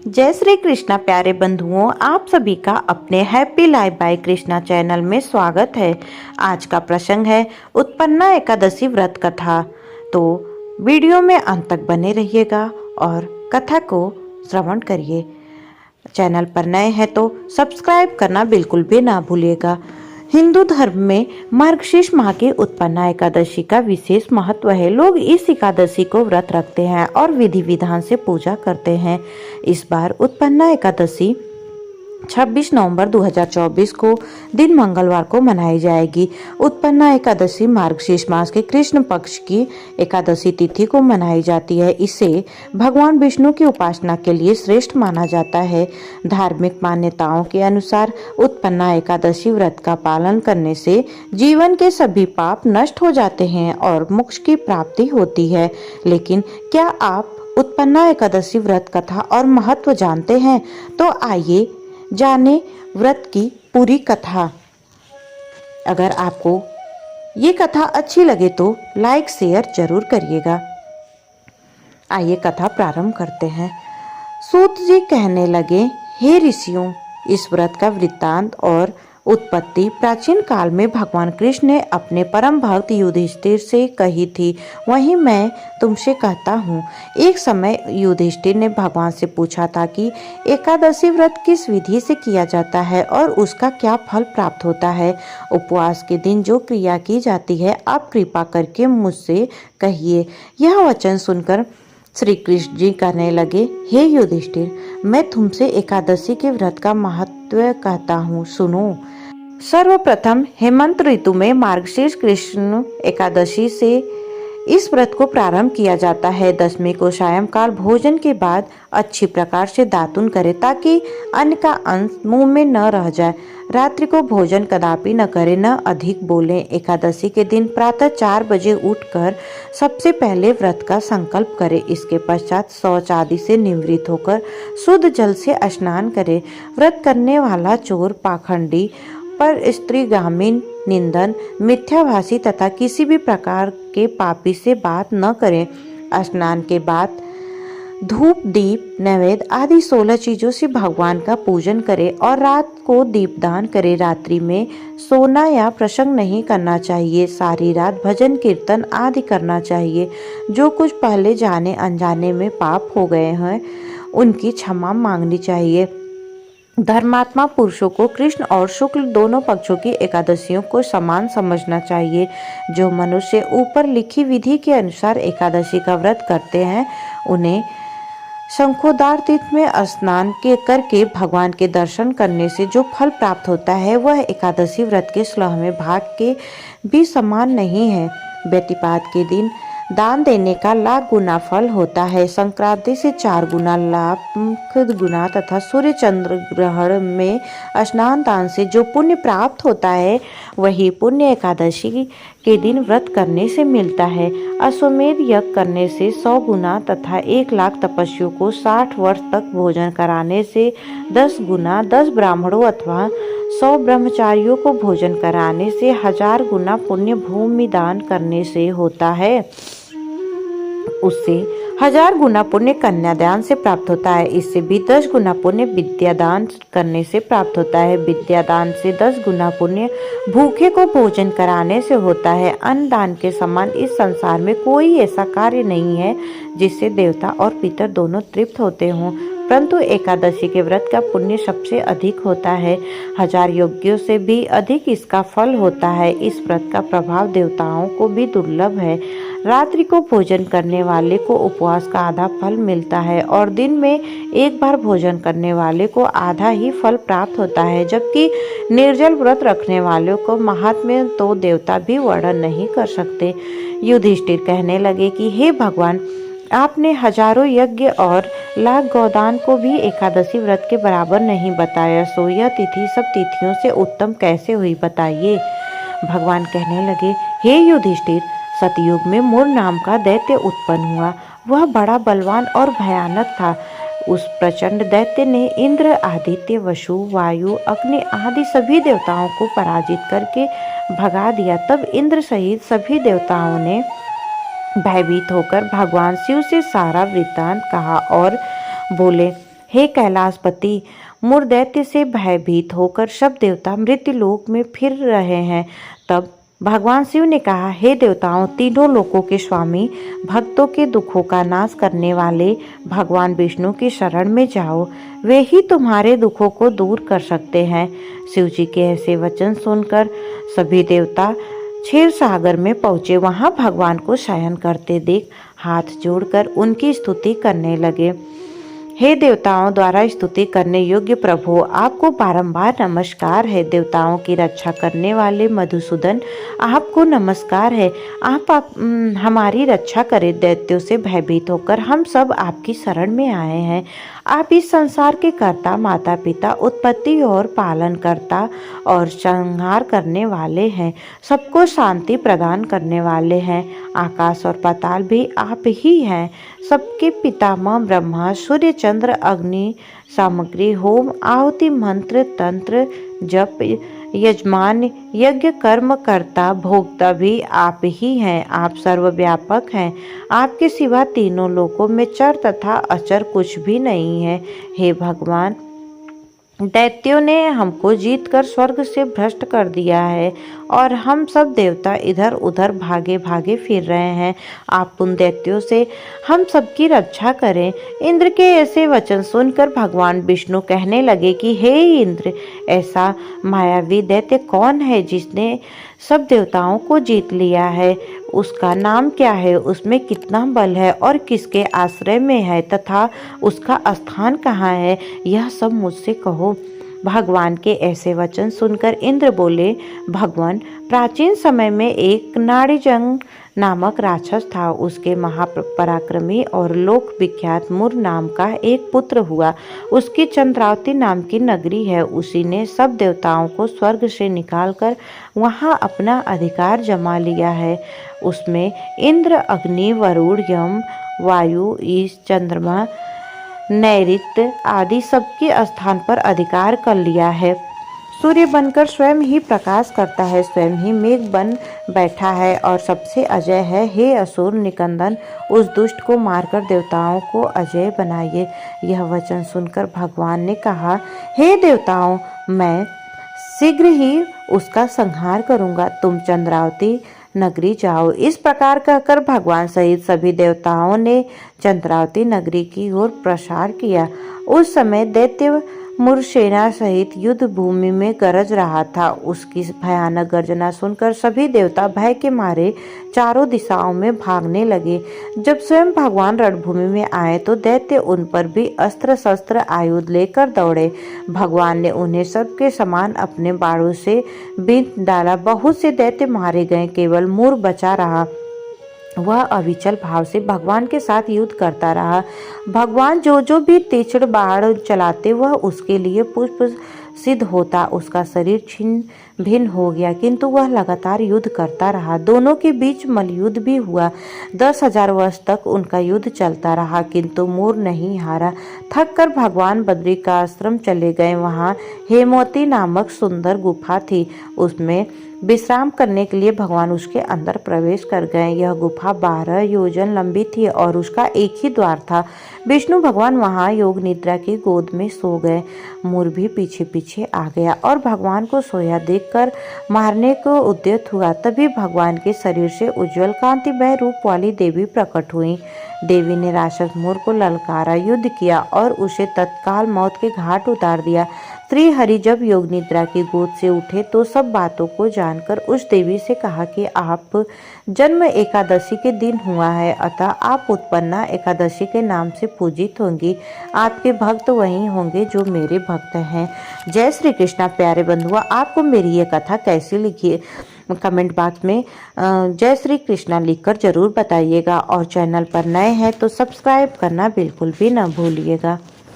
जय श्री कृष्णा प्यारे बंधुओं, आप सभी का अपने happy life by Krishna channel में स्वागत है। आज का प्रसंग है उत्पन्ना एकादशी व्रत कथा। तो वीडियो में अंत तक बने रहिएगा और कथा को श्रवण करिए। चैनल पर नए हैं तो सब्सक्राइब करना बिल्कुल भी ना भूलिएगा। हिंदू धर्म में मार्गशीर्ष माह की उत्पन्ना एकादशी का विशेष महत्व है। लोग इस एकादशी को व्रत रखते हैं और विधि विधान से पूजा करते हैं। इस बार उत्पन्ना एकादशी 26 नवंबर 2024 को दिन मंगलवार को मनाई जाएगी। उत्पन्ना एकादशी मार्गशीर्ष मास के कृष्ण पक्ष की एकादशी तिथि को मनाई जाती है। इसे भगवान विष्णु की उपासना के लिए श्रेष्ठ माना जाता है। धार्मिक मान्यताओं के अनुसार उत्पन्ना एकादशी व्रत का पालन करने से जीवन के सभी पाप नष्ट हो जाते हैं और मोक्ष की प्राप्ति होती है। लेकिन क्या आप उत्पन्ना एकादशी व्रत कथा और महत्व जानते हैं? तो आइए जाने व्रत की पूरी कथा। अगर आपको ये कथा अच्छी लगे तो लाइक शेयर जरूर करिएगा। आइए कथा प्रारंभ करते हैं। सूत जी कहने लगे, हे ऋषियों, इस व्रत का वृत्तांत और उत्पत्ति प्राचीन काल में भगवान कृष्ण ने अपने परम भक्त युधिष्ठिर से कही थी। वहीं मैं तुमसे कहता हूँ। एक समय युधिष्ठिर ने भगवान से पूछा था कि एकादशी व्रत किस विधि से किया जाता है और उसका क्या फल प्राप्त होता है। उपवास के दिन जो क्रिया की जाती है आप कृपा करके मुझसे कहिए। यह वचन सुनकर श्री कृष्ण जी कहने लगे, हे युधिष्ठिर, मैं तुमसे एकादशी के व्रत का महत्व कहता हूँ, सुनो। सर्वप्रथम हेमंत ऋतु में मार्गशीर्ष कृष्ण एकादशी से इस व्रत को प्रारंभ किया जाता है। दशमी को सायंकाल भोजन के बाद अच्छी प्रकार से दातुन करें ताकि अन्न का अंश मुंह में न रह जाए। रात्रि को भोजन कदापि न करें, न अधिक बोलें। एकादशी के दिन प्रातः 4 बजे उठकर सबसे पहले व्रत का संकल्प करें। इसके पश्चात शौच आदि से निवृत्त होकर शुद्ध जल से स्नान करें। व्रत करने वाला चोर, पाखंडी, पर स्त्रीगामी, निंदन, मिथ्याभाषी तथा किसी भी प्रकार के पापी से बात न करें। स्नान के बाद धूप, दीप, नैवेद्य आदि 16 चीजों से भगवान का पूजन करें और रात को दीपदान करें। रात्रि में सोना या प्रसंग नहीं करना चाहिए। सारी रात भजन कीर्तन आदि करना चाहिए। जो कुछ पहले जाने अनजाने में पाप हो गए हैं उनकी क्षमा मांगनी चाहिए। धर्मात्मा पुरुषों को कृष्ण और शुक्ल दोनों पक्षों की एकादशियों को समान समझना चाहिए। जो मनुष्य ऊपर लिखी विधि के अनुसार एकादशी का व्रत करते हैं उन्हें शंखोदार तीर्थ में स्नान करके भगवान के दर्शन करने से जो फल प्राप्त होता है वह एकादशी व्रत के 16वें भाग के भी समान नहीं है। व्यतिपात के दिन दान देने का लाख गुना फल होता है। संक्रांति से 4 गुना, लाख गुना तथा सूर्य चंद्र ग्रहण में स्नान दान से जो पुण्य प्राप्त होता है वही पुण्य एकादशी के दिन व्रत करने से मिलता है। अश्वमेध यज्ञ करने से 100 गुना तथा 1 लाख तपस्वियों को 60 वर्ष तक भोजन कराने से 10 गुना, 10 ब्राह्मणों अथवा 100 ब्रह्मचारियों को भोजन कराने से 1000 गुना पुण्य भूमि दान करने से होता है। उससे 1000 गुना पुण्य कन्यादान से प्राप्त होता है। इससे भी 10 गुना पुण्य विद्यादान करने से प्राप्त होता है। विद्यादान से 10 गुना पुण्य भूखे को भोजन कराने से होता है। अन्नदान के समान इस संसार में कोई ऐसा कार्य नहीं है जिससे देवता और पितर दोनों तृप्त होते हों, परंतु एकादशी के व्रत का पुण्य सबसे अधिक होता है। 1000 यज्ञों से भी अधिक इसका फल होता है। इस व्रत का प्रभाव देवताओं को भी दुर्लभ है। रात्रि को भोजन करने वाले को उपवास का आधा फल मिलता है और दिन में एक बार भोजन करने वाले को आधा ही फल प्राप्त होता है, जबकि निर्जल व्रत रखने वालों को महात्म्य तो देवता भी वर्णन नहीं कर सकते। युधिष्ठिर कहने लगे कि हे भगवान, आपने हजारों यज्ञ और लाख गोदान को भी एकादशी व्रत के बराबर नहीं बताया, सो यह तिथि सब तिथियों से उत्तम कैसे हुई, बताइए। भगवान कहने लगे, हे युधिष्ठिर, सतयुग में मूर नाम का दैत्य उत्पन्न हुआ। वह बड़ा बलवान और भयानक था। उस प्रचंड दैत्य ने इंद्र, आदित्य, वसु, वायु, अग्नि आदि सभी देवताओं को पराजित करके भगा दिया। तब इंद्र सहित सभी देवताओं ने भयभीत होकर भगवान शिव से सारा वृत्तांत कहा और बोले, हे कैलाशपति, मूर दैत्य से भयभीत होकर सब देवता मृत्यु लोक में फिर रहे हैं। तब भगवान शिव ने कहा, हे देवताओं, तीनों लोकों के स्वामी, भक्तों के दुखों का नाश करने वाले भगवान विष्णु की शरण में जाओ, वे ही तुम्हारे दुखों को दूर कर सकते हैं। शिव जी के ऐसे वचन सुनकर सभी देवता क्षीर सागर में पहुंचे। वहां भगवान को शयन करते देख हाथ जोड़कर उनकी स्तुति करने लगे। हे देवताओं द्वारा स्तुति करने योग्य प्रभु, आपको बारंबार नमस्कार है। देवताओं की रक्षा करने वाले मधुसूदन, आपको नमस्कार है। आप हमारी रक्षा करें। दैत्यों से भयभीत होकर हम सब आपकी शरण में आए हैं। आप इस संसार के कर्ता, माता पिता, उत्पत्ति और पालन करता और संहार करने वाले हैं। सबको शांति प्रदान करने वाले हैं। आकाश और पाताल भी आप ही हैं। सबके पितामह ब्रह्मा, सूर्य, चंद्र, अग्नि, सामग्री, होम, आहुति, मंत्र, तंत्र, जप, यजमान, यज्ञ, कर्म करता, भोक्ता भी आप ही हैं। आप सर्वव्यापक हैं। आपके सिवा तीनों लोकों में चर तथा अचर कुछ भी नहीं है। हे भगवान, दैत्यों ने हमको जीतकर स्वर्ग से भ्रष्ट कर दिया है और हम सब देवता इधर उधर भागे भागे फिर रहे हैं। आप उन दैत्यों से हम सबकी रक्षा करें। इंद्र के ऐसे वचन सुनकर भगवान विष्णु कहने लगे कि हे इंद्र, ऐसा मायावी दैत्य कौन है जिसने सब देवताओं को जीत लिया है? उसका नाम क्या है? उसमें कितना बल है और किसके आश्रय में है तथा उसका स्थान कहाँ है? यह सब मुझसे कहो। भगवान के ऐसे वचन सुनकर इंद्र बोले, भगवान, प्राचीन समय में एक नाड़ीजंग नामक राक्षस था। उसके महापराक्रमी और लोक विख्यात मूर नाम का एक पुत्र हुआ। उसकी चंद्रावती नाम की नगरी है। उसी ने सब देवताओं को स्वर्ग से निकालकर वहां अपना अधिकार जमा लिया है। उसमें इंद्र, अग्नि, वरुण, यम, वायु, ईश, चंद्रमा, नैऋत्य आदि सबके स्थान पर अधिकार कर लिया है। सूर्य बनकर स्वयं ही प्रकाश करता है, स्वयं ही मेघ बन बैठा है और सबसे अजय है। हे असुर निकंदन, उस दुष्ट को मारकर देवताओं को अजय बनाइए। यह वचन सुनकर भगवान ने कहा, हे देवताओं, मैं शीघ्र ही उसका संहार करूंगा। तुम चंद्रावती नगरी जाओ। इस प्रकार कहकर भगवान सहित सभी देवताओं ने चंद्रावती नगरी की ओर प्रसार किया। उस समय दैत्य मूर सेना सहित युद्ध भूमि में गरज रहा था। उसकी भयानक गर्जना सुनकर सभी देवता भय के मारे चारों दिशाओं में भागने लगे। जब स्वयं भगवान रणभूमि में आए तो दैत्य उन पर भी अस्त्र शस्त्र आयुध लेकर दौड़े। भगवान ने उन्हें सबके समान अपने बाणों से बींध डाला। बहुत से दैत्य मारे गए, केवल मूर बचा रहा। वह अविचल भाव से भगवान के साथ युद्ध करता रहा। भगवान जो भी तीक्ष्ण बाण चलाते वह उसके लिए पुष्प सिद्ध होता। उसका शरीर छिन्न भिन्न हो गया, किंतु वह लगातार युद्ध करता रहा। दोनों के बीच मल्लयुद्ध भी हुआ। 10,000 वर्ष तक उनका युद्ध चलता रहा, किंतु मूर नहीं हारा। थक कर भगवान बद्री का आश्रम चले गए। वहाँ हेमवती नामक सुंदर गुफा थी। उसमें विश्राम करने के लिए भगवान उसके अंदर प्रवेश कर गए। यह गुफा 12 योजन लंबी थी और उसका एक ही द्वार था। विष्णु भगवान वहां योग निद्रा की गोद में सो गए। मूर भी पीछे पीछे आ गया और भगवान को सोया देखकर मारने को उद्यत हुआ। तभी भगवान के शरीर से उज्जवल कांतिमय रूप वाली देवी प्रकट हुई। देवी ने राक्षस मूर को ललकारा, युद्ध किया और उसे तत्काल मौत के घाट उतार दिया। श्री हरि जब योग निद्रा की गोद से उठे तो सब बातों को जानकर उस देवी से कहा कि आप जन्म एकादशी के दिन हुआ है, अतः आप उत्पन्ना एकादशी के नाम से पूजित होंगी। आपके भक्त वही होंगे जो मेरे भक्त हैं। जय श्री कृष्णा। प्यारे बंधुआ, आपको मेरी ये कथा कैसी लिखी कमेंट बॉक्स में जय श्री कृष्णा लिखकर जरूर बताइएगा और चैनल पर नए हैं तो सब्सक्राइब करना बिल्कुल भी न भूलिएगा।